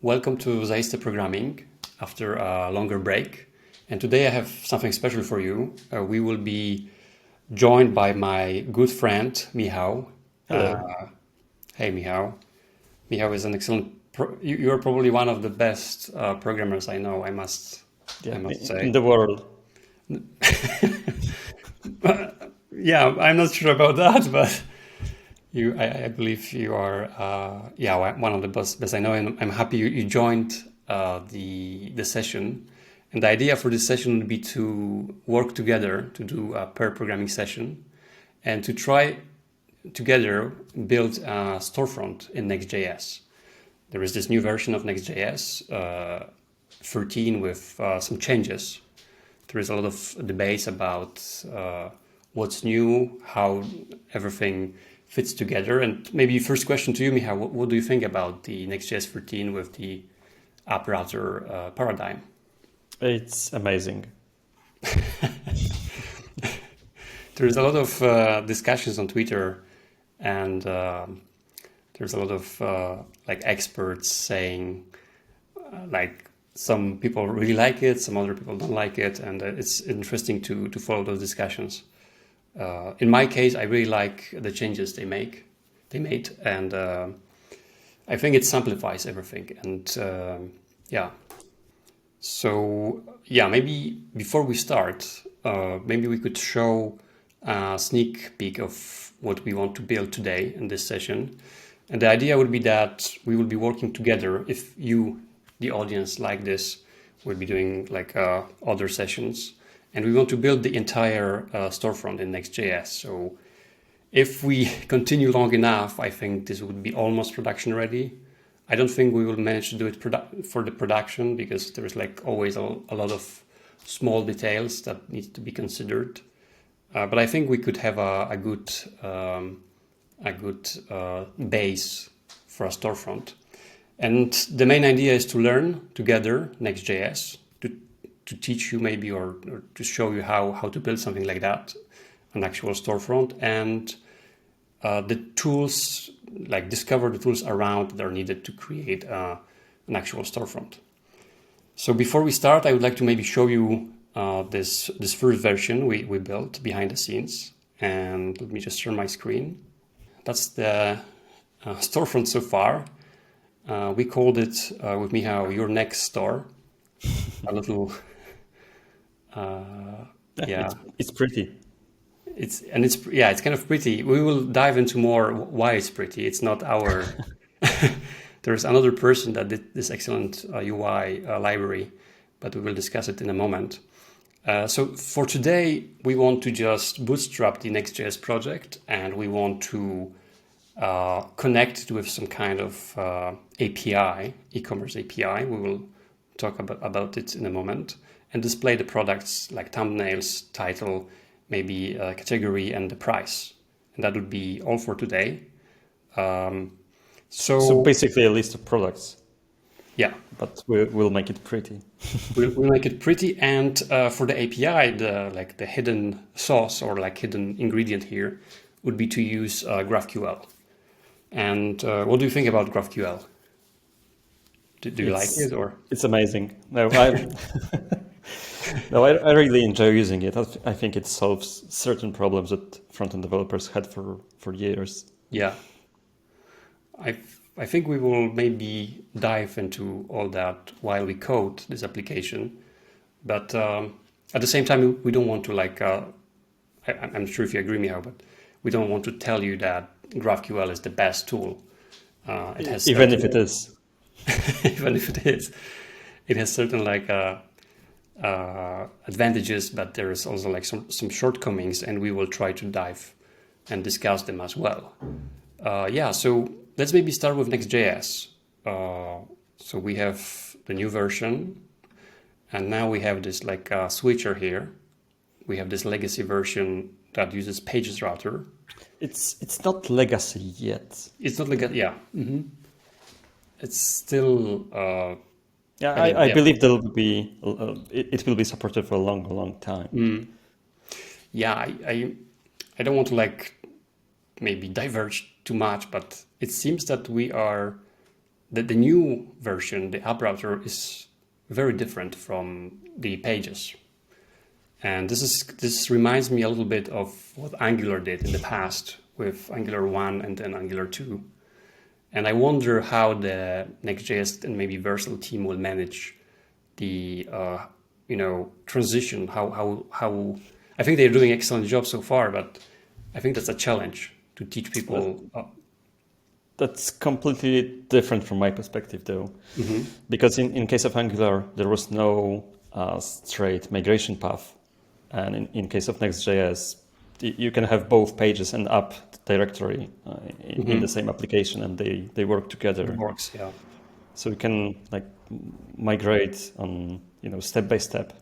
Welcome to Zaiste Programming after a longer break. And today I have something special for you. We will be joined by my good friend, Michał. Hello. Hey, Michał. Michał is an excellent, you are probably one of the best programmers I know, I must say. In the world. Yeah, I'm not sure about that, but I believe you are, one of the best I know, and I'm happy you joined the session. And the idea for this session would be to work together to do a pair programming session, and to try together build a storefront in Next.js. There is this new version of Next.js 13 with some changes. There is a lot of debates about what's new, how everything fits together. And maybe first question to you, Michał, what do you think about the Next.js 13 with the app router paradigm? It's amazing. There's a lot of discussions on Twitter, and there's a lot of experts saying some people really like it, some other people don't like it, and it's interesting to follow those discussions. In my case, I really like the changes they made, and I think it simplifies everything. And so maybe before we start, maybe we could show a sneak peek of what we want to build today in this session. And the idea would be that we will be working together. If you, the audience, like this, we'll be doing other sessions. And we want to build the entire storefront in Next.js. So if we continue long enough, I think this would be almost production ready. I don't think we will manage to do it for the production, because there is always a lot of small details that need to be considered. But I think we could have a good base for a storefront. And the main idea is to learn together Next.js, to teach you maybe or to show you how to build something like that, an actual storefront, and the tools, discover the tools around that are needed to create an actual storefront. So before we start, I would like to maybe show you this first version we built behind the scenes. And let me just share my screen. That's the storefront so far. We called it with Michał, Your Next Store. A little, It's pretty. It's kind of pretty. We will dive into more why it's pretty. It's not our. There's another person that did this excellent UI library, but we will discuss it in a moment. So for today, we want to just bootstrap the Next.js project, and we want to connect it with some kind of API, e-commerce API. We will talk about it in a moment, and display the products like thumbnails, title, maybe a category, and the price. And that would be all for today. So basically a list of products. Yeah. But we'll make it pretty. we'll make it pretty, and for the API, the hidden sauce or hidden ingredient here would be to use GraphQL. And what do you think about GraphQL? Do you like it, or? It's amazing. No, I really enjoy using it. I think it solves certain problems that front-end developers had for years. Yeah. I think we will maybe dive into all that while we code this application. But at the same time, we don't want to I'm sure if you agree, Michał, but we don't want to tell you that GraphQL is the best tool. It has even if it is. Even if it is, it has certain advantages, but there is also some shortcomings, and we will try to dive and discuss them as well. So let's maybe start with Next.js. So we have the new version, and now we have this switcher here. We have this legacy version that uses pages router. It's not legacy yet. It's not legacy. Yeah. Mm-hmm. It's still. I believe there will be. It will be supported for a long time. Mm. Yeah, I don't want to maybe diverge too much, but it seems that we are the new version, the app router, is very different from the pages. And this reminds me a little bit of what Angular did in the past with Angular 1 and then Angular 2. And I wonder how the Next.js and maybe Vercel team will manage the transition. How I think they're doing an excellent job so far, but I think that's a challenge to teach people. That's completely different from my perspective, though, because in case of Angular, there was no straight migration path. And in case of Next.js, you can have both pages and app directory in the same application, and they work together. It works, yeah. So you can like migrate on step by step.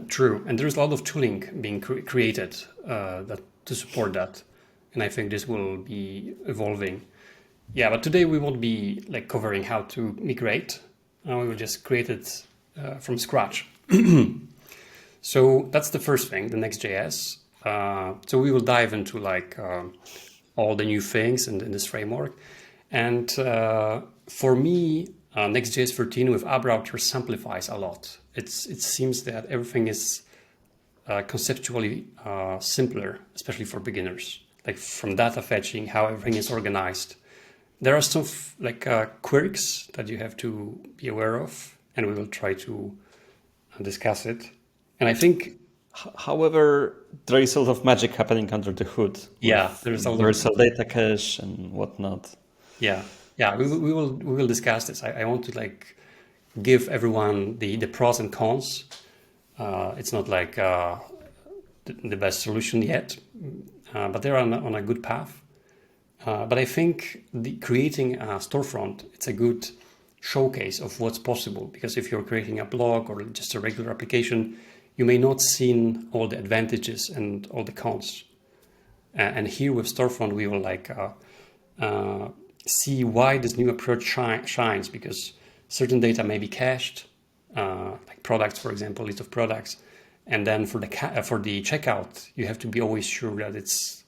True, and there's a lot of tooling being created to support that, and I think this will be evolving. Yeah, but today we won't be like covering how to migrate. We will just create it from scratch. So that's the first thing, the Next.js. So we will dive into like all the new things in this framework. And for me, Next.js 13 with app router simplifies a lot. It seems that everything is conceptually simpler, especially for beginners. Like from data fetching, how everything is organized. There are some quirks that you have to be aware of, and we will try to discuss it. And I think, however, there is a lot of magic happening under the hood. Yeah, there's a lot universal data cache and whatnot. Yeah, we will discuss this. I want to like give everyone the pros and cons. It's not like the best solution yet, but they're on a good path. But I think creating a storefront, it's a good showcase of what's possible, because if you're creating a blog or just a regular application, you may not see all the advantages and all the cons. And here with Storefront, we will like see why this new approach shines, because certain data may be cached, like products, for example, list of products. And then for the checkout, you have to be always sure that it's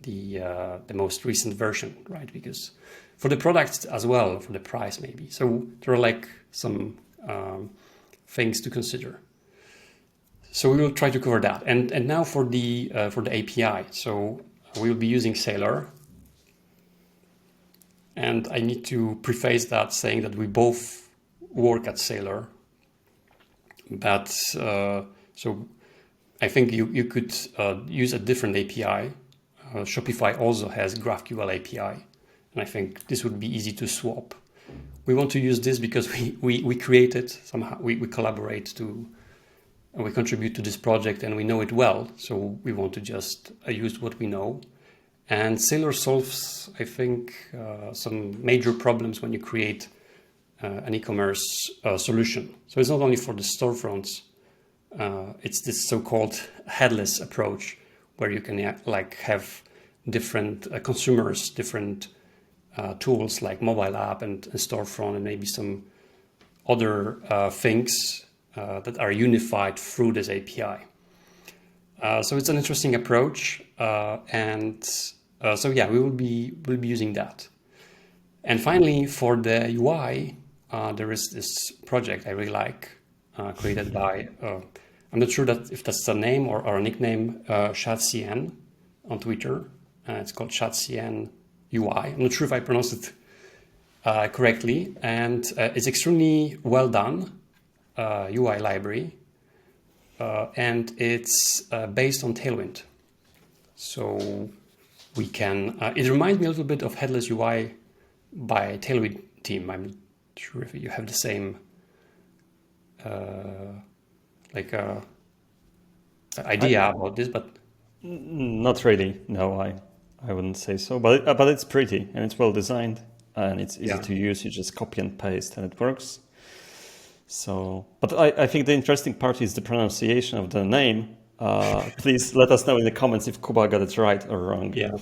the most recent version, right? Because for the products as well, for the price maybe. So there are like some things to consider. So we will try to cover that. And now for the API. So we will be using Sailor. And I need to preface that saying that we both work at Sailor. But so I think you could use a different API. Shopify also has GraphQL API. And I think this would be easy to swap. We want to use this because we create it somehow. We collaborate and we contribute to this project and we know it well. So we want to just use what we know. And Sailor solves, I think, some major problems when you create an e-commerce solution. So it's not only for the storefronts, it's this so-called headless approach where you can have different consumers, different tools like mobile app and storefront and maybe some other things that are unified through this API. So it's an interesting approach, so yeah, we'll be using that. And finally, for the UI, there is this project I really like, created by I'm not sure if that's a name or a nickname, ShadCN on Twitter. It's called ShadCN UI. I'm not sure if I pronounced it correctly, and it's extremely well done. UI library, and it's based on Tailwind. So we can, it reminds me a little bit of Headless UI by Tailwind team. I'm not sure if you have the same idea about this, but not really. No, I wouldn't say so. But it's pretty and it's well designed and it's easy to use. You just copy and paste and it works. So, but I think the interesting part is the pronunciation of the name. Please let us know in the comments if Kuba got it right or wrong. Yeah,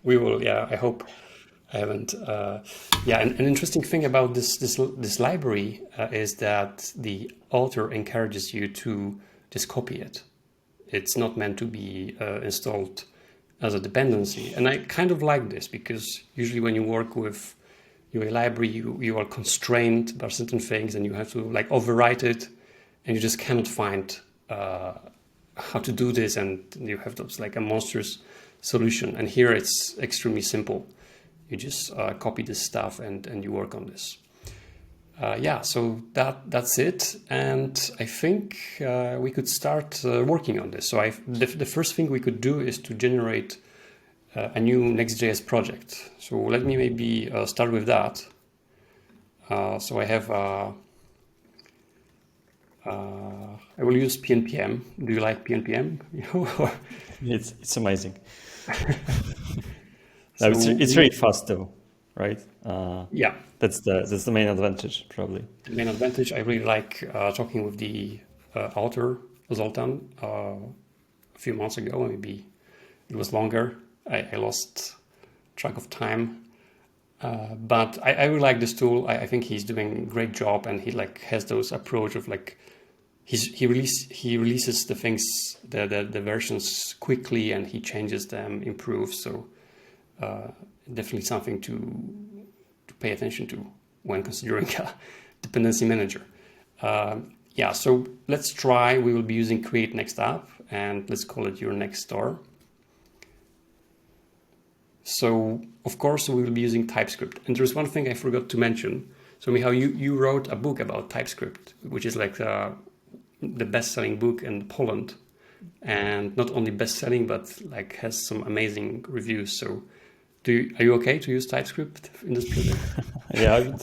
we will. Yeah, I hope I haven't. And an interesting thing about this library is that the author encourages you to just copy it. It's not meant to be installed as a dependency, and I kind of like this because usually when you work with your library, you are constrained by certain things, and you have to like overwrite it, and you just cannot find how to do this, and you have those like a monstrous solution. And here it's extremely simple. You just copy this stuff and you work on this. Yeah, so that's it. And I think we could start working on this. So the first thing we could do is to generate a new Next.js project. So let me maybe start with that. So I have, I will use PNPM. Do you like PNPM? It's amazing. So it's really fast though, right? Yeah, that's the main advantage probably. the main advantage. I really like talking with the author Zoltan a few months ago. Maybe it was longer. I lost track of time, but I really like this tool. I think he's doing a great job, and he like has those approach of like he releases the things, the versions quickly, and he changes them, improves. So definitely something to pay attention to when considering a dependency manager. Yeah, so let's try. We will be using create next app, and let's call it your next store. So of course we will be using TypeScript. And there's one thing I forgot to mention. So Michał, you wrote a book about TypeScript, which is like the best-selling book in Poland, and not only best-selling, but like has some amazing reviews. So are you okay to use TypeScript in this project? Yeah,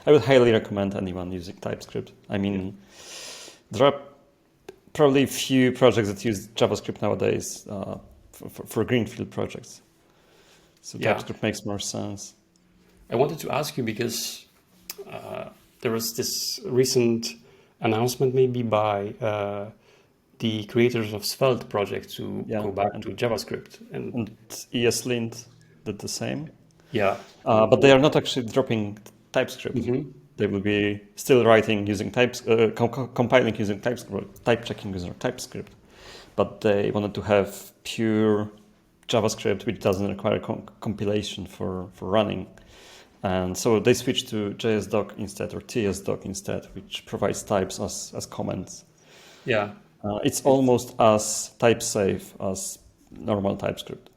I would highly recommend anyone using TypeScript. I mean, there are probably few projects that use JavaScript nowadays for greenfield projects. So TypeScript makes more sense. I wanted to ask you because there was this recent announcement maybe by the creators of Svelte project to go back to JavaScript. And ESLint did the same. Yeah. But they are not actually dropping TypeScript. Mm-hmm. They will be still writing using compiling using TypeScript, type checking using TypeScript. But they wanted to have pure JavaScript, which doesn't require compilation for running. And so they switched to JSDoc instead, or TSDoc instead, which provides types as comments. Yeah. It's almost as type safe as normal TypeScript.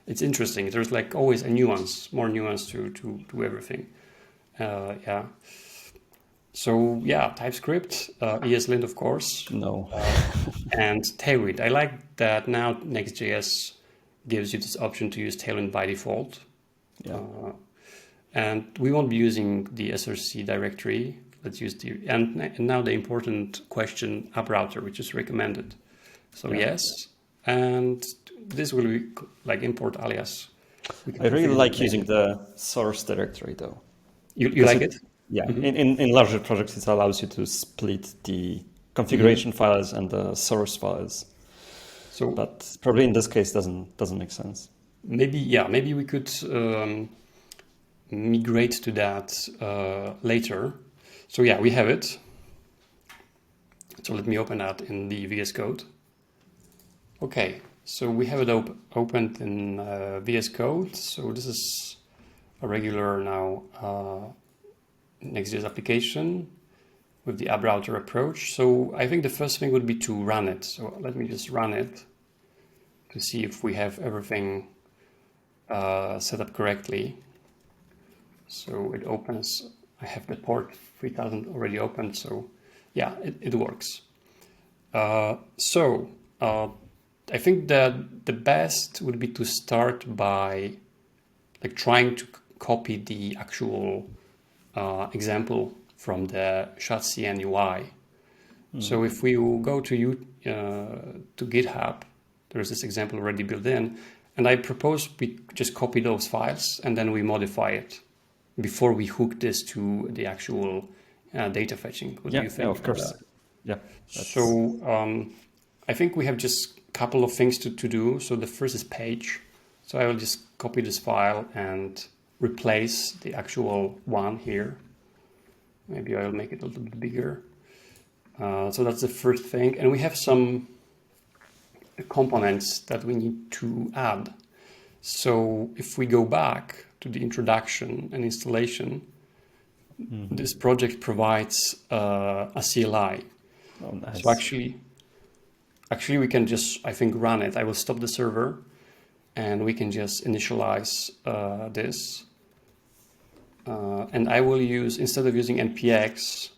It's interesting. There's like always a nuance, more nuance to everything. Yeah. So yeah, TypeScript, ESLint, of course. No. And Tailwind. I like that now Next.js gives you this option to use Tailwind by default. Yeah. And we won't be using the src directory. Let's use and now the important question, app router, which is recommended. So yes, and this will be like import alias. I really like using the source directory though. You like it? Yeah. Mm-hmm. In larger projects, it allows you to split the configuration files and the source files. So, but probably in this case doesn't make sense. Maybe we could migrate to that later. So yeah, we have it. So let me open that in the VS Code. Okay, so we have it opened in VS Code. So this is a regular now Next.js application with the app router approach. So I think the first thing would be to run it. So let me just run it to see if we have everything set up correctly. So it opens. I have the port 3000 already opened. So yeah, it works. I think that the best would be to start by like trying to copy the actual example from the ShotCN UI. So if we go to GitHub, there's this example already built in, and I propose we just copy those files and then we modify it before we hook this to the actual data fetching. What do you think? Yeah, of course. Yeah. So I think we have just a couple of things to do. So the first is page. So I will just copy this file and replace the actual one here. Maybe I'll make it a little bit bigger. So that's the first thing. And we have some components that we need to add. So if we go back to the introduction and installation, this project provides a CLI. Oh, nice. So actually we can just, I think, run it. I will stop the server and we can just initialize this. And I will use, instead of using npx,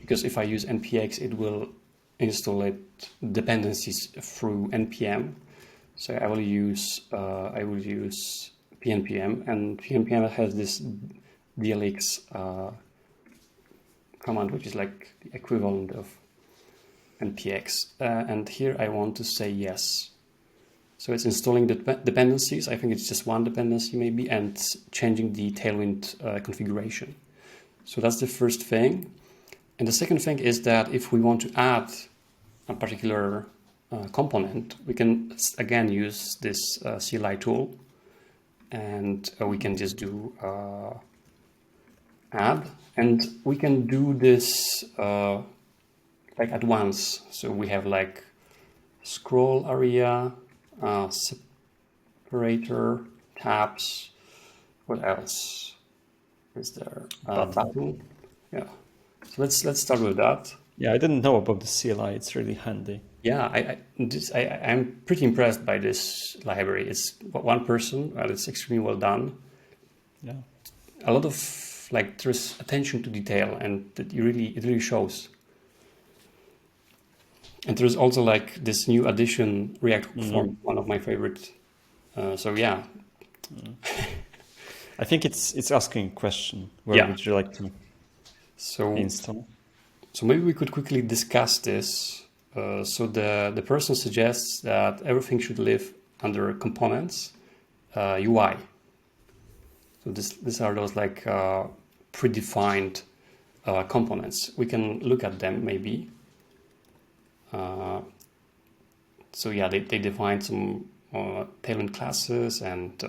because if I use npx, it will install it dependencies through npm. So I will use pnpm, and pnpm has this dlx command, which is like the equivalent of npx. And here I want to say yes. So it's installing the dependencies. I think it's just one dependency maybe, and changing the Tailwind configuration. So that's the first thing. And the second thing is that if we want to add a particular component, we can again use this CLI tool, and we can just do add, and we can do this like at once. So we have like scroll area, separator, tabs. What else is there? Button. Yeah. So let's start with that. Yeah, I didn't know about the CLI. It's really handy. Yeah, I'm pretty impressed by this library. It's one person, and it's extremely well done. Yeah. A lot of like there's attention to detail, and it really shows. And there's also like this new addition, React form, one of my favorite. So yeah. I think it's asking a question. Where would you like to install? So maybe we could quickly discuss this. So the person suggests that everything should live under components, UI. So these are those like predefined components. We can look at them maybe. So yeah, they define some Tailwind classes, and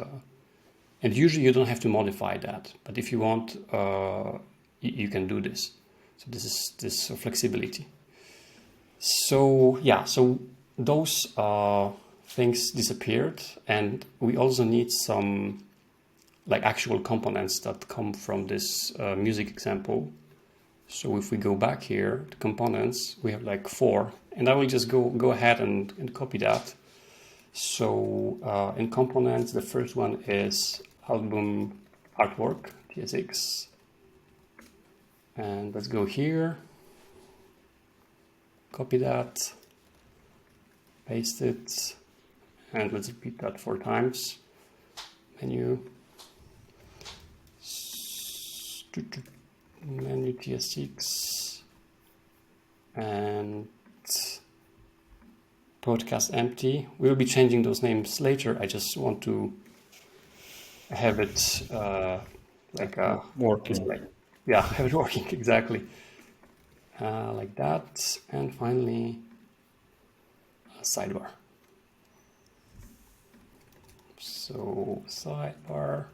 usually you don't have to modify that. But if you want, you can do this. So this is this flexibility. So yeah, so those things disappeared, and we also need some like actual components that come from this music example. So if we go back here to components, we have like 4, and I will just go ahead and copy that. So in components, the first one is album artwork, TSX. And let's go here, copy that, paste it, and let's repeat that 4 times. Menu, menu TSX, and podcast empty. We will be changing those names later. I just want to have it like working. Yeah, have it working exactly like that. And finally, a sidebar. So sidebar,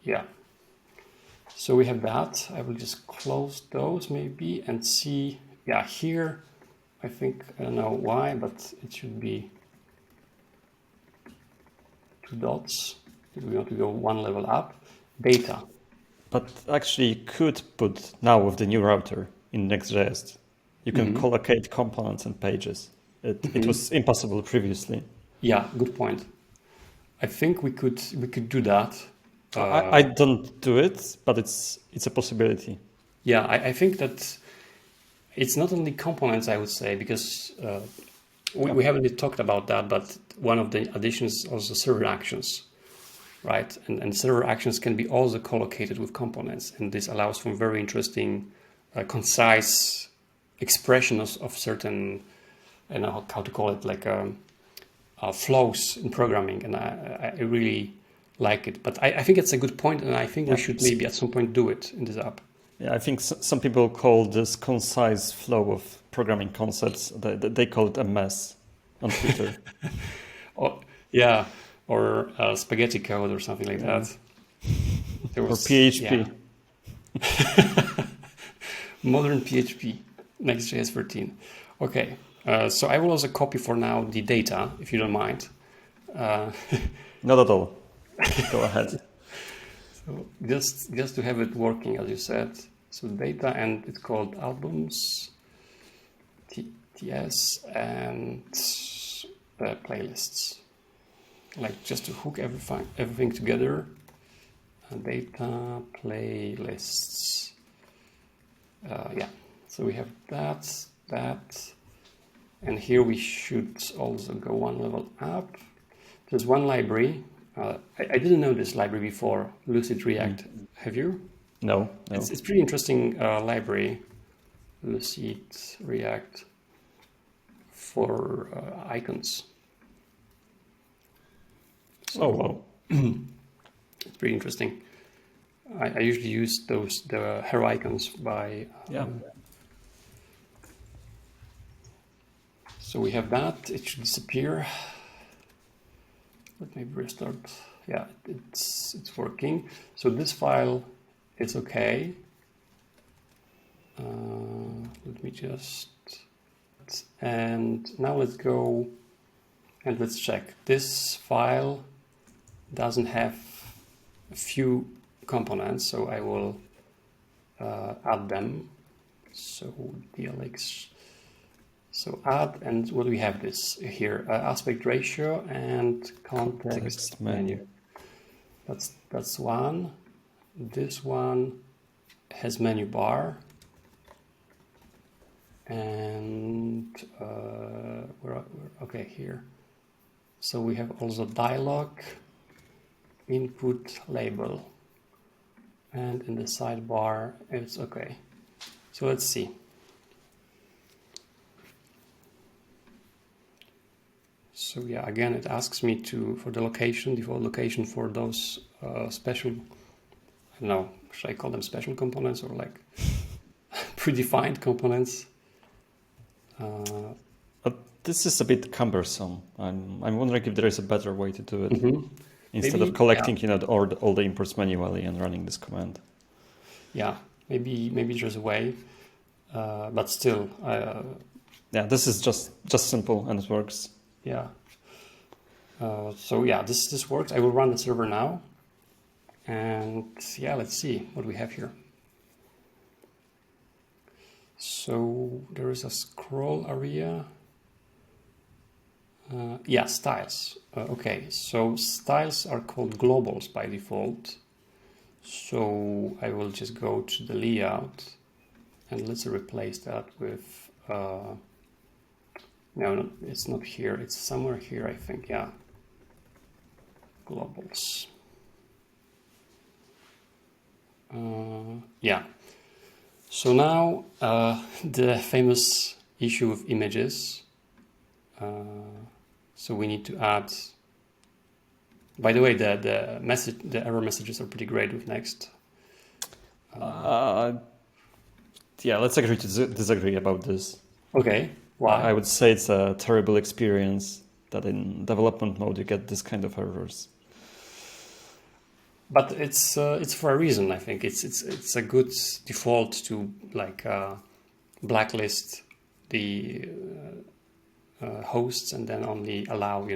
yeah. So we have that. I will just close those maybe and see. Yeah, here, I think, I don't know why, but it should be 2 dots. We want to go 1 level up. Data. But actually, you could put now with the new router in Next.js, you can collocate components and pages. It was impossible previously. Yeah, good point. I think we could do that. I don't do it, but it's a possibility. Yeah, I think that it's not only components, I would say, because we haven't really talked about that, but one of the additions is also server actions, right? And server actions can be also collocated with components, and this allows for very interesting, concise expression of certain, I don't know how to call it, like flows in programming, and I really like it. But I think it's a good point, and I think we should maybe at some point do it in this app. Yeah, I think some people call this concise flow of programming concepts, they call it a mess on Twitter. Oh, yeah, or spaghetti code or something like that. Or PHP. Yeah. Modern PHP, Next.js 13. Okay, so I will also copy for now the data, if you don't mind. Not at all. Go ahead. So just to have it working, as you said. So data, and it's called albums, TS, and playlists. Like just to hook everything together. Data, playlists. Yeah. So we have that, and here we should also go one level up. There's one library. I didn't know this library before, Lucid React. Have you? No. It's pretty interesting library, Lucid React, for icons. So, oh, wow. It's pretty interesting. I usually use the hero icons by... Yeah. So we have that. It should disappear. Let me restart. Yeah, it's working. So this file is okay. Let me just... And now let's go and let's check. This file doesn't have a few components, so I will add them. So DLX. So add, and what do we have this here? Aspect ratio and context menu. That's one. This one has menu bar. And okay, here. So we have also dialog, input label, and in the sidebar it's okay. So let's see. So yeah, again, it asks me for the location, default location for those special, I don't know, should I call them special components or like predefined components? This is a bit cumbersome. I'm wondering if there is a better way to do it instead Maybe, of collecting, all the imports manually and running this command. Yeah, maybe there's a way, but still. Yeah, this is just simple and it works. Yeah. So yeah, this works. I will run the server now, and yeah, let's see what we have here. So there is a scroll area. Yeah, styles. Okay, so styles are called globals by default. So I will just go to the layout, and let's replace that with. No, it's not here. It's somewhere here, I think. Yeah. Globals. Yeah. So now the famous issue of images. So we need to add. By the way, the error messages are pretty great with Next. Yeah, let's agree to disagree about this. Okay. Why? I would say it's a terrible experience that in development mode you get this kind of errors. But it's for a reason. I think it's a good default to like blacklist the hosts and then only allow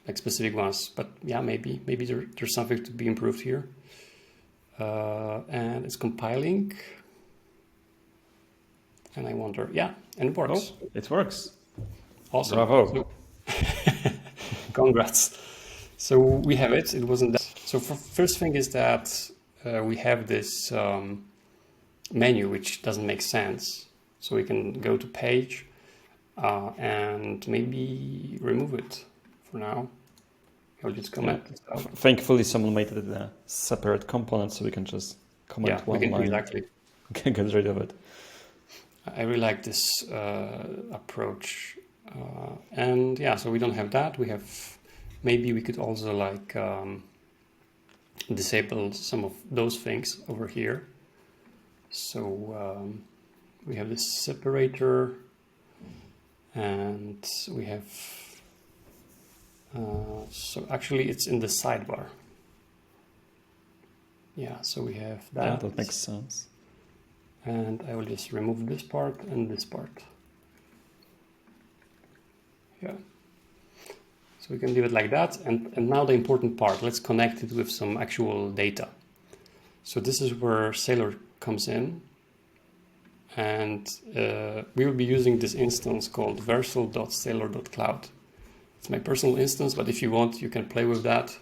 like specific ones. But yeah, maybe there's something to be improved here. And it's compiling, and I wonder. Yeah, and it works. Oh, it works. Awesome. Bravo. Congrats. So we have it. It wasn't that. So first thing is that we have this menu which doesn't make sense. So we can go to page and maybe remove it for now. I'll just comment this out. Thankfully, someone made it a separate component, so we can just comment one line. Exactly. We can get rid of it. I really like this approach. And yeah, so we don't have that. We have, maybe we could also like disable some of those things over here. So we have this separator, and we have, so actually it's in the sidebar. Yeah, so we have that. Yeah, that makes sense. And I will just remove this part and this part. Yeah. So So we can leave it like that. And now the important part, let's connect it with some actual data. So this is where Sailor comes in. And we will be using this instance called versal.sailor.cloud. It's my personal instance, but if you want, you can play with that.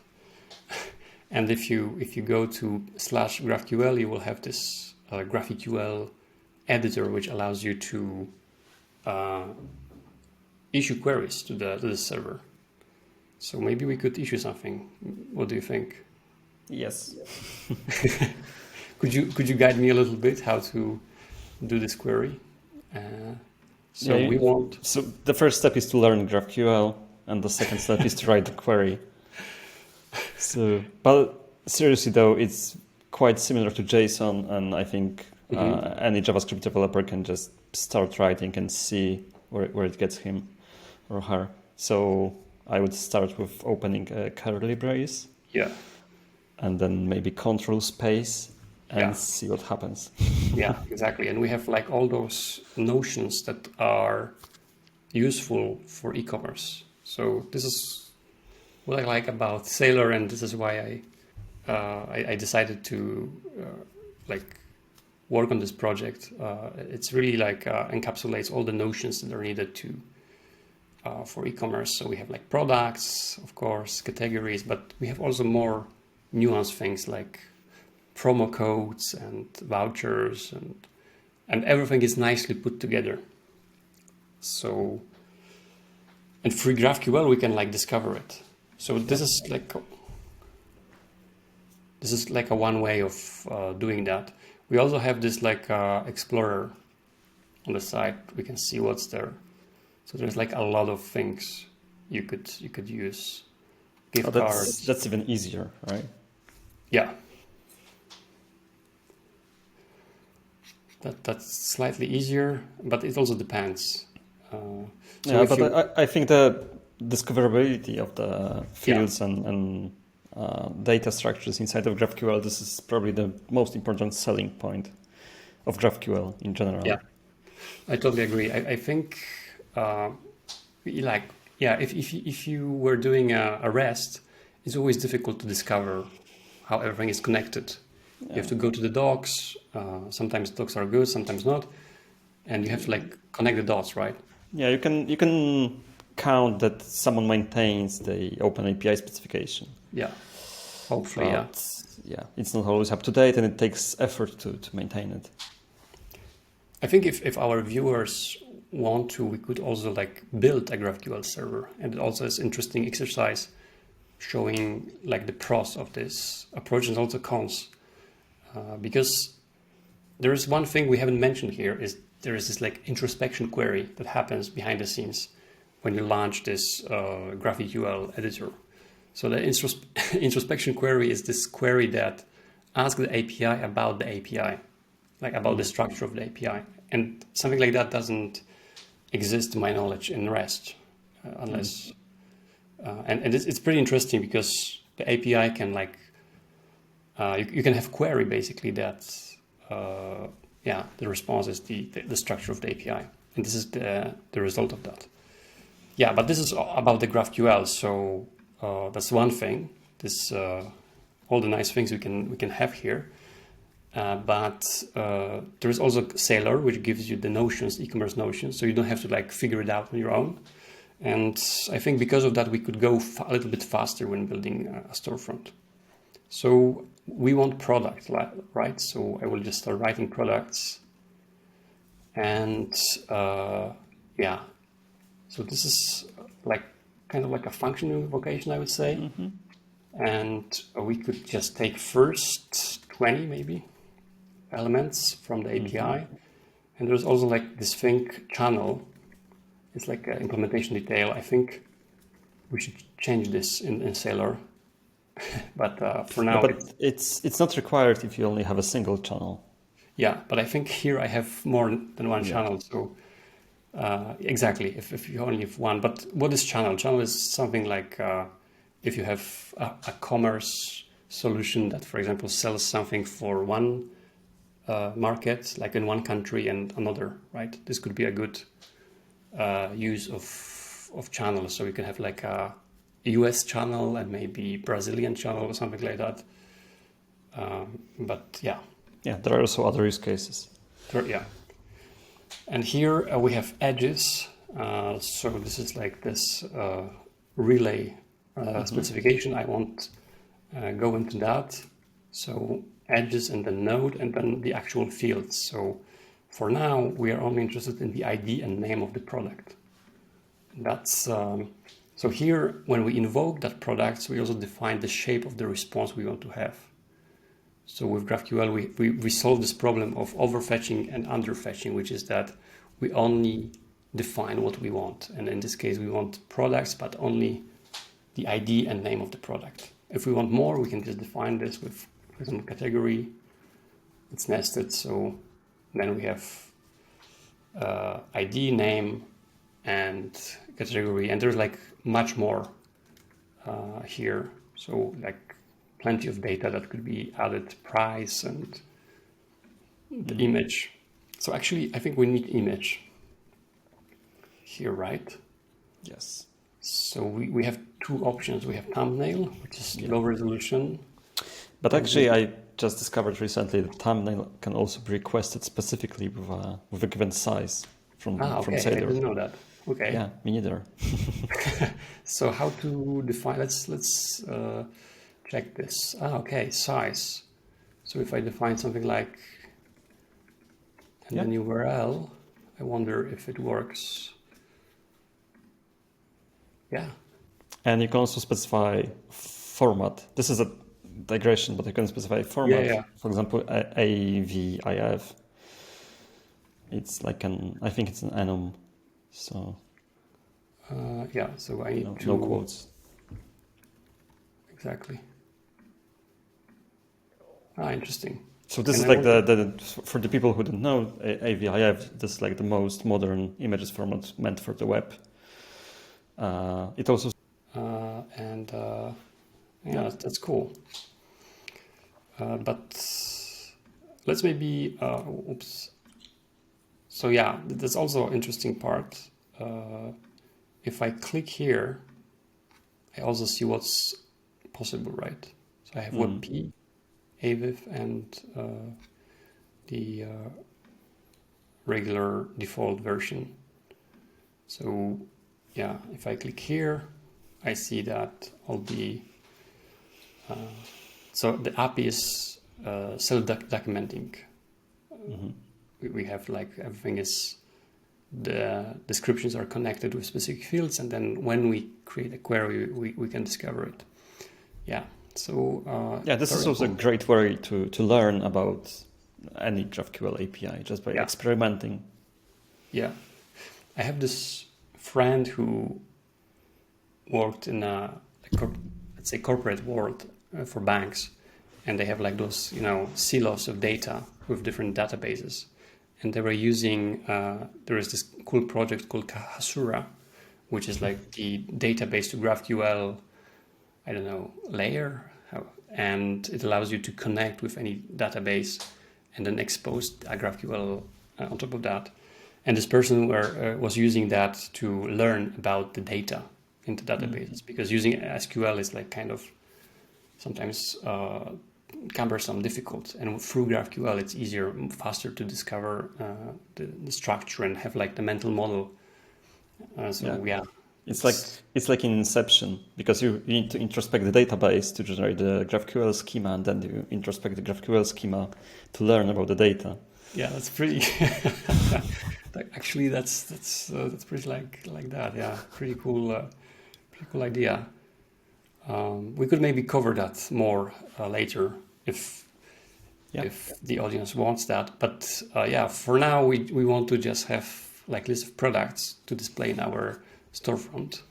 And if you go to /GraphQL, you will have this GraphQL editor, which allows you to issue queries to the server. So maybe we could issue something. What do you think? Yes. Could you guide me a little bit how to do this query? So the first step is to learn GraphQL, and the second step is to write the query. So, but seriously though, it's quite similar to JSON, and I think any JavaScript developer can just start writing and see where it gets him or her. So I would start with opening curly brace. Yeah. And then maybe control space and see what happens. Yeah, exactly. And we have like all those notions that are useful for e-commerce. So this is what I like about Sailor, and this is why I decided to work on this project. It's really like encapsulates all the notions that are needed to for e-commerce. So we have like products, of course, categories, but we have also more nuanced things like promo codes and vouchers, and everything is nicely put together. So, and through GraphQL we can like discover it. So this is like a one way of doing that. We also have this like explorer on the side. We can see what's there. So there's like a lot of things you could use. Gift cards. That's even easier, right? Yeah. That's slightly easier, but it also depends. I think the discoverability of the fields and data structures inside of GraphQL, this is probably the most important selling point of GraphQL in general. Yeah, I totally agree. I think if you were doing a REST, it's always difficult to discover how everything is connected. You have to go to the docs. Sometimes docs are good, sometimes not, and you have to like connect the dots, right? Yeah, you can count that someone maintains the Open API specification. Yeah, hopefully, yeah, it's not always up to date, and it takes effort to maintain it. I think if our viewers want to, we could also like build a GraphQL server, and it also is interesting exercise showing like the pros of this approach and also cons. Because there is one thing we haven't mentioned here is there is this like introspection query that happens behind the scenes when you launch this GraphQL editor. So the introspection query is this query that asks the API about the API, like about the structure of the API. And something like that doesn't exist to my knowledge in REST, unless, and it's pretty interesting because the API can like, you can have query basically that, the response is the structure of the API. And this is the result of that. Yeah, but this is about the GraphQL. So that's one thing, this, all the nice things we can have here. But there is also Sailor, which gives you the notions, e-commerce notions, so you don't have to like figure it out on your own. And I think because of that, we could go a little bit faster when building a storefront. So we want product, right? So I will just start writing products. And so this is like kind of like a function invocation, I would say. Mm-hmm. And we could just take first 20 maybe elements from the API. Mm-hmm. And there's also like this thing channel. It's like an implementation detail. I think we should change this in Sailor. But for now, it's not required if you only have a single channel. Yeah, but I think here I have more than one channel. So exactly, if you only have one. But what is channel? Channel is something like if you have a commerce solution that, for example, sells something for one market, like in one country and another, right? This could be a good use of channels. So you can have like a US channel and maybe Brazilian channel or something like that. But yeah. Yeah, there are also other use cases. Yeah. And here we have edges. So this is like this relay specification. I won't go into that. So edges and the node and then the actual fields. So for now, we are only interested in the ID and name of the product. That's so here, when we invoke that product, we also define the shape of the response we want to have. So with GraphQL, we solve this problem of overfetching and underfetching, which is that we only define what we want. And in this case, we want products, but only the ID and name of the product. If we want more, we can just define this with, for example, category. It's nested. So then we have ID, name, and category. And there's like much more here. So like plenty of data that could be added, price and the image. So actually, I think we need image here, right? Yes. So we have two options. We have thumbnail, which is low resolution. But actually, I just discovered recently that thumbnail can also be requested specifically with a given size from Sailor. I didn't know that. Okay. Yeah, me neither. So how to define? Let's check this. Okay, size. So if I define something like and then URL, I wonder if it works. Yeah. And you can also specify format. This is a digression, but you can specify format. Yeah. For example, AVIF. It's like I think it's an enum. So. Yeah. So I need no quotes. Exactly. Interesting. So this is like the for the people who don't know, AVIF. This is like the most modern images format meant for the web. It also that's cool. But let's maybe oops. So yeah, that's also an interesting part. If I click here, I also see what's possible, right? So I have WebP, AVIF, and the regular default version. So yeah, if I click here, I see that all the so the API is self-documenting. We have like everything is the descriptions are connected with specific fields, and then when we create a query, we can discover it. Yeah. So this is also a great way to learn about any GraphQL API just by experimenting. Yeah, I have this friend who worked in let's say corporate world for banks, and they have like those silos of data with different databases, and they were using there is this cool project called Hasura, which is like the database to GraphQL layer, and it allows you to connect with any database and then expose a GraphQL on top of that. And this person was using that to learn about the data in the databases, because using SQL is like kind of sometimes cumbersome, difficult, and through GraphQL it's easier, faster to discover the structure and have like the mental model. It's like in Inception, because you need to introspect the database to generate the GraphQL schema, and then you introspect the GraphQL schema to learn about the data. Yeah, that's pretty. Actually, that's pretty like that. Yeah, pretty cool idea. We could maybe cover that more later if the audience wants that. But for now we want to just have like list of products to display in our storefront,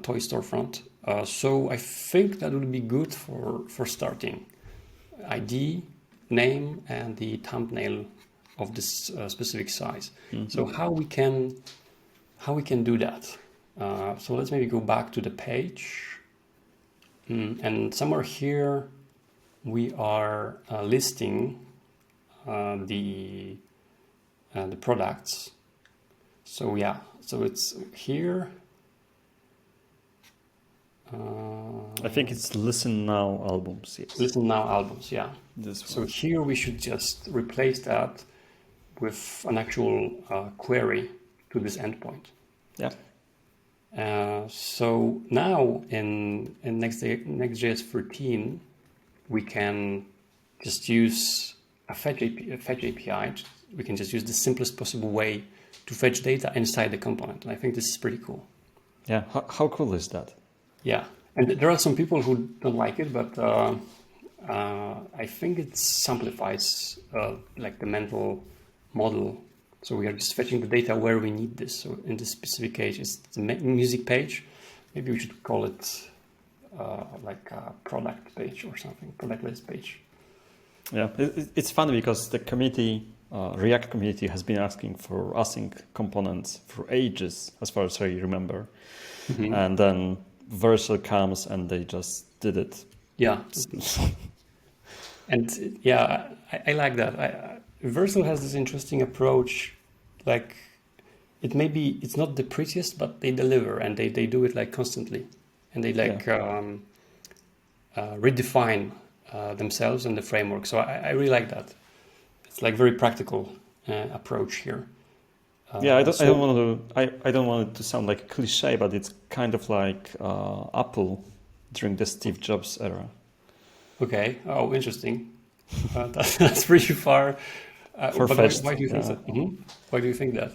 toy storefront. So I think that would be good for starting. ID, name, and the thumbnail of this specific size. So how we can do that? So let's maybe go back to the page, and somewhere here we are listing the products. So so it's here. I think it's listen now albums. Yes. Listen now albums, yeah. This So one. here we should just replace that with an actual query to this endpoint. Yeah. So now in Next.js 13, we can just use a fetch API. We can just use the simplest possible way to fetch data inside the component. And I think this is pretty cool. Yeah. How cool is that? Yeah. And there are some people who don't like it, but I think it simplifies like the mental model. So we are just fetching the data where we need this. So in this specific case, it's the music page. Maybe we should call it like a product page or something, product list page. Yeah, it's funny because the community, React community, has been asking for async components for ages, as far as I remember. Mm-hmm. And then Vercel comes and they just did it. Yeah. And yeah, I like that. Vercel has this interesting approach. Like it's not the prettiest, but they deliver, and they do it like constantly, and they like redefine themselves and the framework. So I really like that. It's like very practical approach here. Yeah, I don't want it to sound like a cliche, but it's kind of like Apple during the Steve Jobs era. Okay. Oh, interesting. That's pretty far. But why do you think that? Mm-hmm. Why do you think that?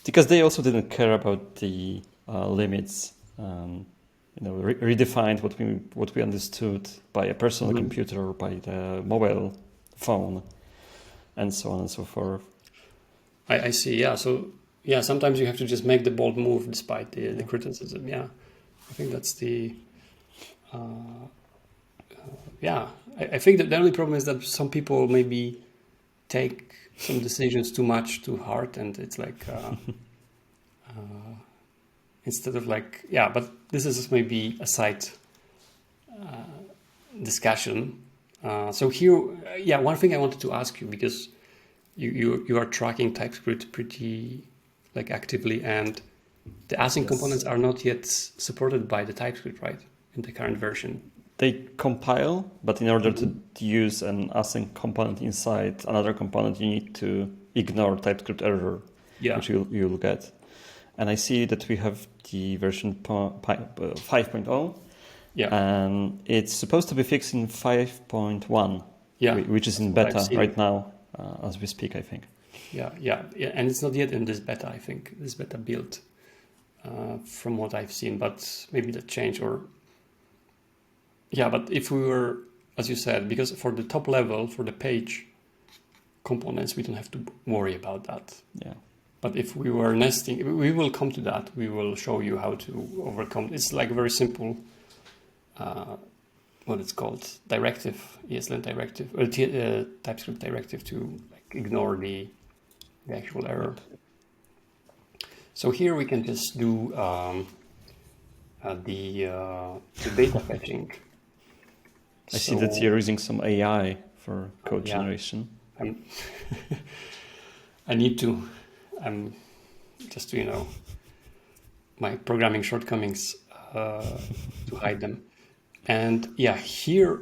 Because they also didn't care about the limits. Redefined what we understood by a personal computer or by the mobile phone, and so on and so forth. I see. Yeah. So yeah, sometimes you have to just make the bold move despite the criticism. Yeah, I think that's the. Yeah, I think that the only problem is that some people maybe take some decisions too much too hard, and it's like instead of like but this is maybe a side discussion. So here, one thing I wanted to ask you, because you are tracking TypeScript pretty like actively, and the async components are not yet supported by the TypeScript, right? In the current version. They compile, but in order to use an async component inside another component, you need to ignore TypeScript error, which you'll get. And I see that we have the version 5.0, and it's supposed to be fixed in 5.1, which is in beta right now as we speak, I think. Yeah, and it's not yet in this beta, I think, this beta build, from what I've seen, but maybe that changed or... Yeah, but if we were, as you said, because for the top level, for the page components, we don't have to worry about that. Yeah. But if we were nesting, we will come to that. We will show you how to overcome. It's like a very simple, what it's called, directive, ESLint directive, or TypeScript directive to like ignore the actual error. So here we can just do the data fetching. I see that you're using some AI for code generation. I need to. Just to, my programming shortcomings to hide them. And here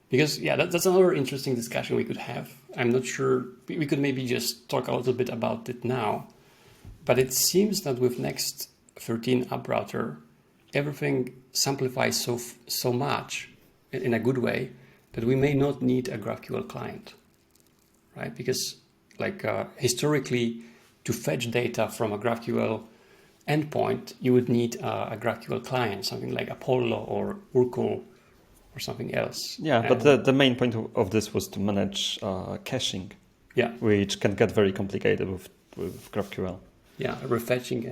because that's another interesting discussion we could have. I'm not sure, we could maybe just talk a little bit about it now, but it seems that with Next 13 app router, everything simplifies so much in a good way that we may not need a GraphQL client, right? Because historically, to fetch data from a GraphQL endpoint, you would need a GraphQL client, something like Apollo or Urkel or something else. Yeah, but the main point of this was to manage caching, which can get very complicated with GraphQL. Yeah, refetching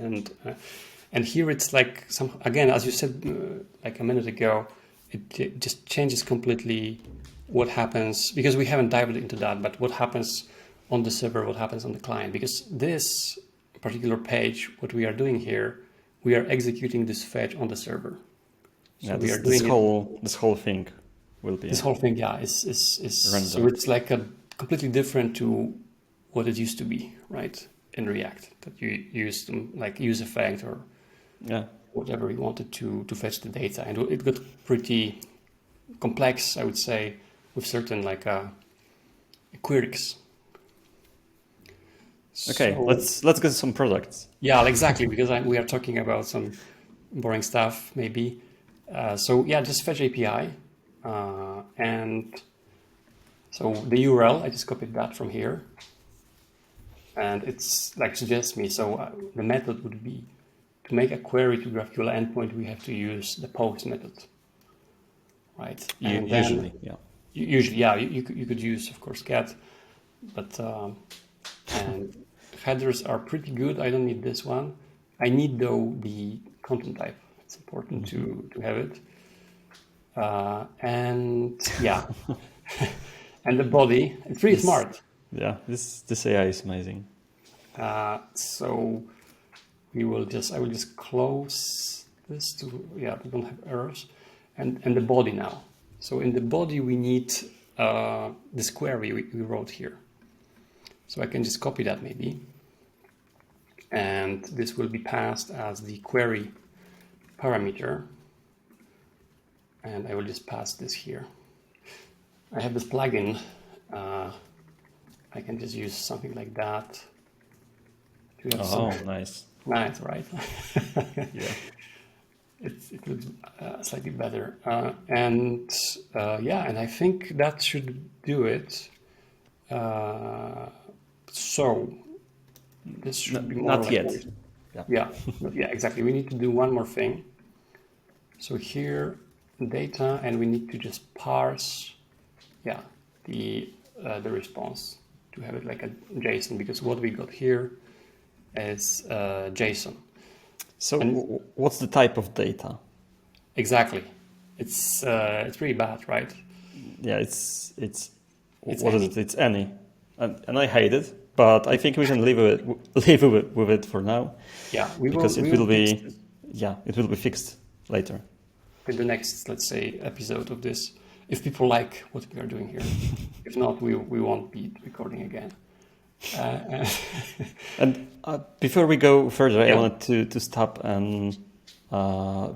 and here it's like again, as you said like a minute ago, it just changes completely what happens, because we haven't dived into that, but what happens on the server, what happens on the client, because this particular page, what we are doing here, we are executing this fetch on the server. So we are doing this whole thing will be this whole thing, is so it's like a completely different to what it used to be, right? In React, that you use them like use effect or whatever we wanted to fetch the data. And it got pretty complex, I would say, with certain like queries. Okay, So, let's get some products. yeah, exactly, because we are talking about some boring stuff, maybe. So yeah, just fetch API. And so the URL, I just copied that from here. And it's like suggests me. So the method would be to make a query to GraphQL endpoint, we have to use the post method, right? And Usually, then, yeah. Usually, yeah, you could use, of course, get, but and headers are pretty good. I don't need this one. I need though the content type. It's important to have it. And yeah, and the body. It's pretty smart. Yeah, this AI is amazing. So I will just close this to, yeah, we don't have errors, and the body now. So in the body we need this query we wrote here. So I can just copy that maybe, and this will be passed as the query parameter, and I will just pass this here. I have this plugin. I can just use something like that. To have some, Nice. nice, right? Yeah. It looks slightly better. Yeah, and I think that should do it. So this should be more Not like yet. one. Yeah. Yeah, yeah, exactly. We need to do one more thing. So here, data, and we need to just parse, yeah, the response to have it like a JSON, because what we got here is JSON. So And what's the type of data? exactly, it's pretty bad, right? Yeah, it's It's what is any. it? It's any, and I hate it, but I think we can live with it for now. Yeah, Because we it will will fix be, this yeah, it will be fixed later. in the next, let's say, episode of this. If people like what we are doing here, if not, we won't be recording again. And before we go further, I Yeah. wanted to stop and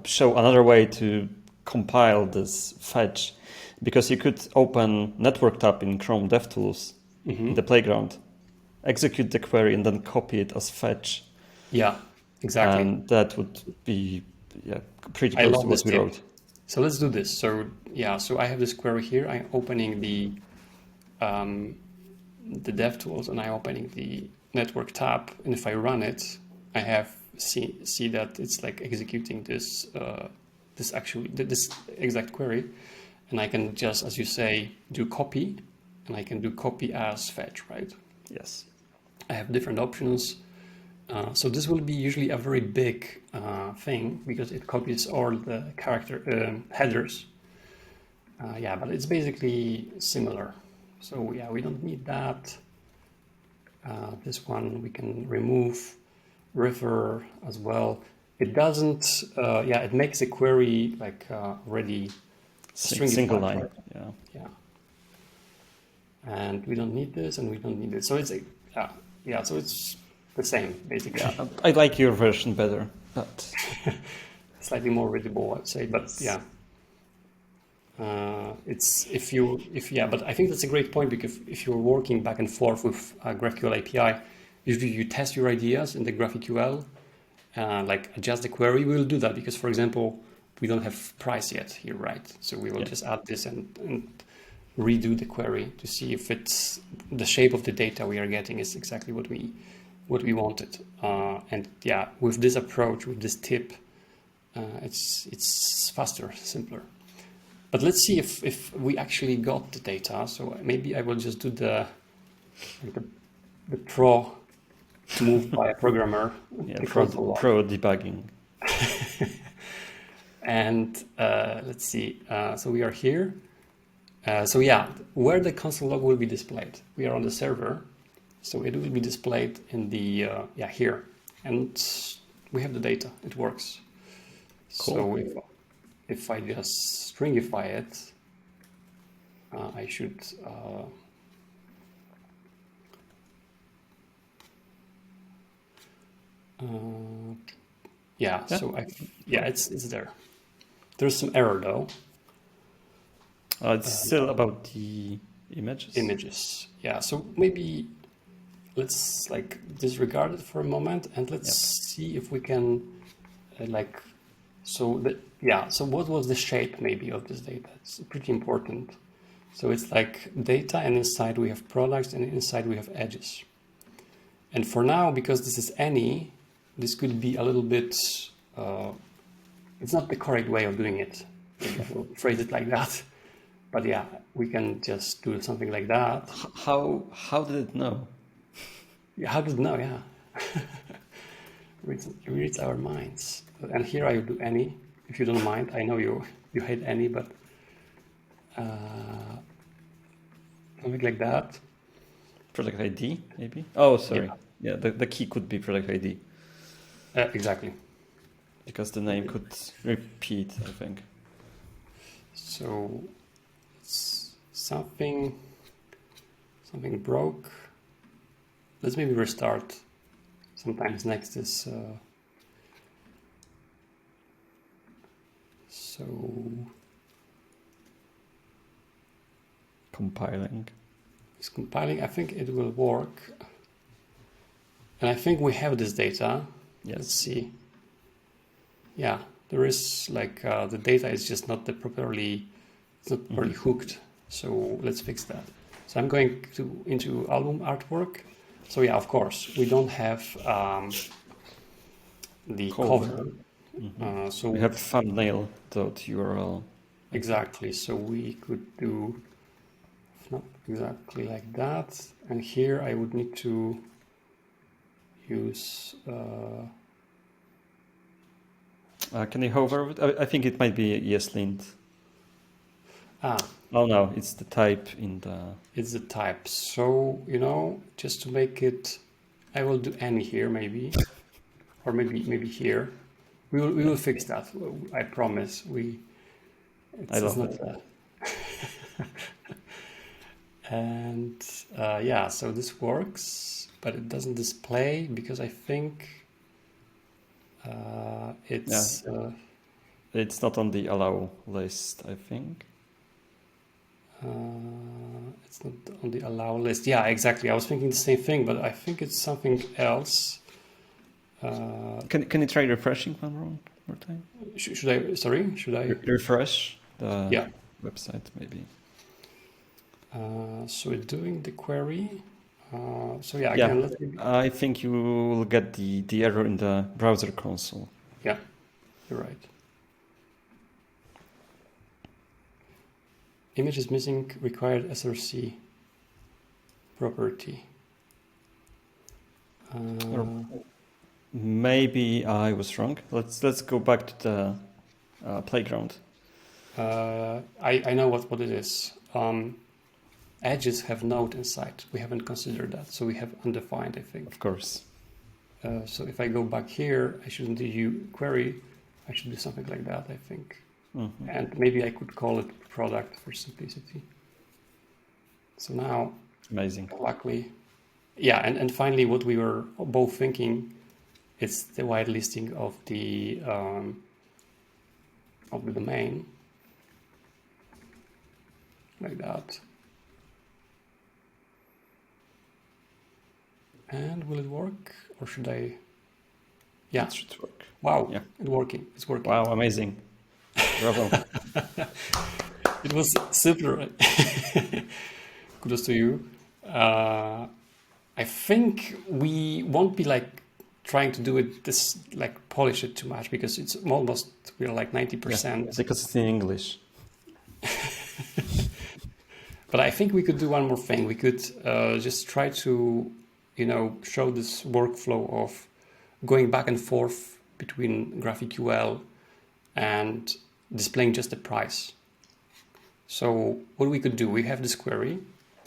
show another way to compile this fetch, because you could open Network tab in Chrome DevTools in the playground, execute the query, and then copy it as fetch. Yeah, exactly. And that would be pretty I close love to this what we tip. wrote. So let's do this. So yeah, so I have this query here. I'm opening the DevTools, and I'm opening the Network tab. And if I run it, I have see that it's like executing this this exact query, and I can just, as you say, do copy, and I can do copy as fetch, right? Yes. I have different options. So this will be usually a very big thing, because it copies all the character headers. Yeah, but it's basically similar. So yeah, we don't need that. This one we can remove. River as well. It doesn't. Yeah, it makes a query like already Single stringified, line. right? Yeah. Yeah. And we don't need this, and we don't need it. So it's yeah. So it's the same basically. Yeah. I like your version better, but Slightly more readable, I'd say. But yeah, it's yeah. But I think that's a great point, because if you're working back and forth with GraphQL API, usually you test your ideas in the GraphQL, like adjust the query. We will do that because, for example, we don't have price yet here, right? So we will just add this and redo the query to see if it's the shape of the data we are getting is exactly what we wanted. And yeah, with this approach, with this tip, it's faster, simpler. But let's see if we actually got the data. So maybe I will just do the pro move by a programmer. yeah, pro debugging. And let's see. So we are here. So yeah, where the console log will be displayed. We are on the server, so it will be displayed in the here, and we have the data. It works. Cool. So if I just stringify it, I should. Yeah, Yeah. so it's there. There's some error though. It's still about the images. Images. Yeah, so maybe let's like disregard it for a moment and let's Yep. see if we can like so what was the shape maybe of this data? It's pretty important. So it's like data, and inside we have products, and inside we have edges. And for now, because this is any, this could be a little bit it's not the correct way of doing it. We'll phrase it like that. But yeah, we can just do something like that. How did it know? Yeah, how did it know? Yeah. It reads our minds. And here I will do any, if you don't mind. I know you hate any, but something like that. Product ID, maybe? Oh, sorry. Yeah, the key could be product ID. Exactly. Because the name could repeat, I think. So it's something broke. Let's maybe restart. Sometimes Next is so Compiling. it's compiling. I think it will work. And I think we have this data. Yes. Let's see. Yeah, there is like the data is just not properly hooked. So let's fix that. So I'm going into album artwork. So yeah, of course, we don't have the cover. So we have thumbnail.url. Exactly. So we could do not exactly like that. And here I would need to use. Can you hover over it? I think it might be ESLint. Oh no, it's the type in the. It's the type. So just to make it, I will do any here maybe, or maybe here. We will fix that. I promise. I love it. And yeah, so this works, but it doesn't display because I think it's it's not on the allow list, I think. It's not on the allow list. Yeah, exactly. I was thinking the same thing, but I think it's something else. Can you try refreshing one more time? Should I? Sorry, should I refresh the website maybe? So it's doing the query. So yeah, again, I think you will get the error in the browser console. Yeah, you're right. Image is missing required src property. Maybe I was wrong. Let's go back to the playground. I know what it is. Edges have node inside. We haven't considered that, so we have undefined, I think. Of course. So if I go back here, I shouldn't do query. I should do something like that, I think. Mm-hmm. And maybe I could call it product for simplicity. So now, amazing. Luckily, yeah. And finally, what we were both thinking, it's the whitelisting of the domain, like that. And will it work, or should I? Yeah, it should work. Wow, yeah, it's working. Wow, amazing! Bravo! It was super. Kudos to you. I think we won't be like trying to do it polish it too much, because it's almost, we're like 90%. Yeah, because it's in English. But I think we could do one more thing. We could just try to show this workflow of going back and forth between GraphQL and displaying just the price. So what we could do, we have this query.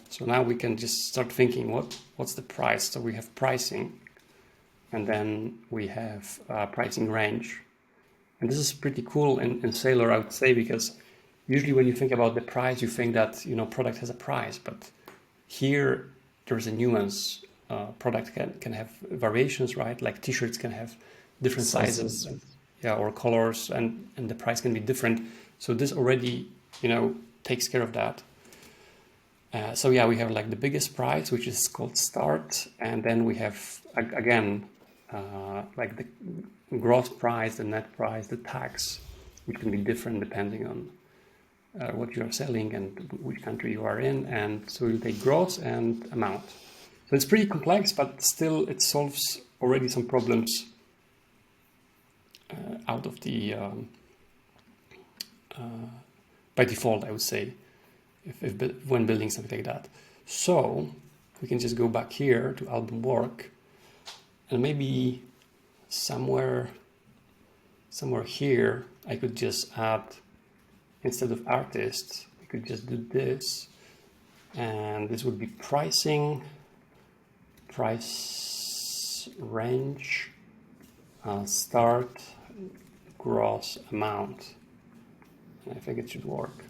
So now we can just start thinking what's the price. So we have pricing, and then we have pricing range. And this is pretty cool in Sailor, I would say, because usually when you think about the price, you think that product has a price, but here there's a nuance. Product can have variations, right? Like t-shirts can have different sizes, or colors, and the price can be different. So this already, takes care of that. So yeah, we have like the biggest price, which is called start, and then we have again like the gross price, the net price, the tax, which can be different depending on what you are selling and which country you are in. And so you take gross and amount. So it's pretty complex, but still it solves already some problems out of the by default, I would say, if when building something like that. So we can just go back here to album work, and maybe somewhere here I could just add, instead of artist, I could just do this, and this would be pricing, price range, start, gross amount. And I think it should work.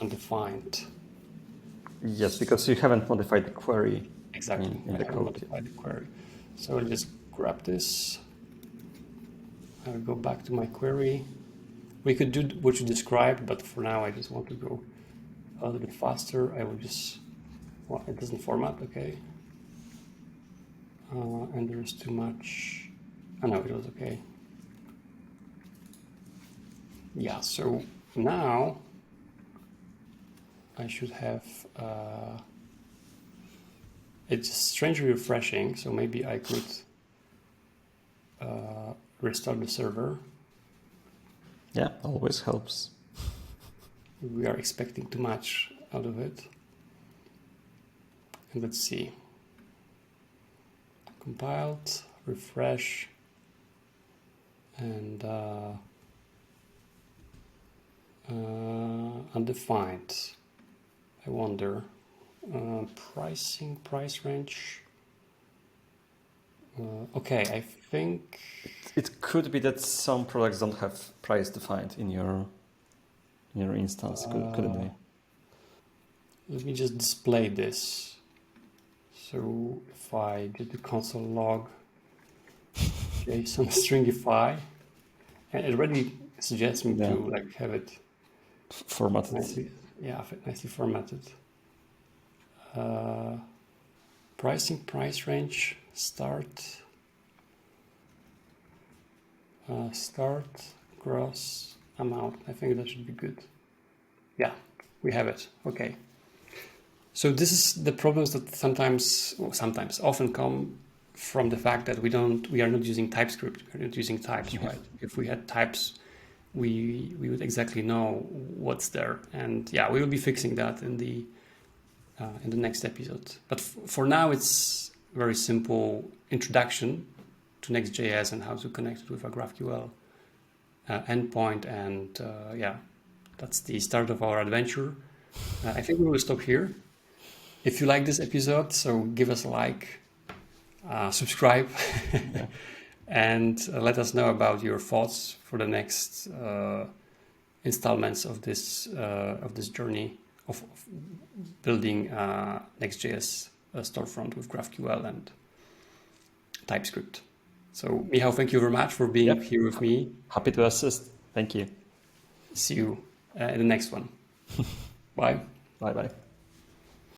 Undefined. Yes, because you haven't modified the query. Exactly. In the code. Modified the query. So I'll just grab this. I'll go back to my query. We could do what you described, but for now I just want to go a little bit faster. I will just, well, it doesn't format, okay. And there's too much. Oh no, it was okay. Yeah, so now I should have, it's strangely refreshing, so maybe I could restart the server. Yeah, always helps. We are expecting too much out of it. And let's see. Compiled, refresh, and undefined. I wonder. Pricing, price range. Okay, I think it could be that some products don't have price defined in your instance. Couldn't they? Let me just display this. So if I do the console log JSON stringify, and it already suggests me to like have it formatted. Nicely, nicely formatted. Pricing, price range, start, gross amount. I think that should be good. Yeah, we have it. Okay. So this is the problems that often come from the fact that we are not using TypeScript. We're not using types, right? If we had types, we would exactly know what's there. And yeah, we will be fixing that in the next episode. But for now, it's very simple introduction to Next.js and how to connect it with a GraphQL endpoint. And that's the start of our adventure. I think we will stop here. If you like this episode, so give us a like, subscribe, and let us know about your thoughts for the next installments of this journey of building Next.js storefront with GraphQL and TypeScript. So, Michał, thank you very much for being here with me. Happy to assist. Thank you. See you in the next one. Bye. Bye-bye.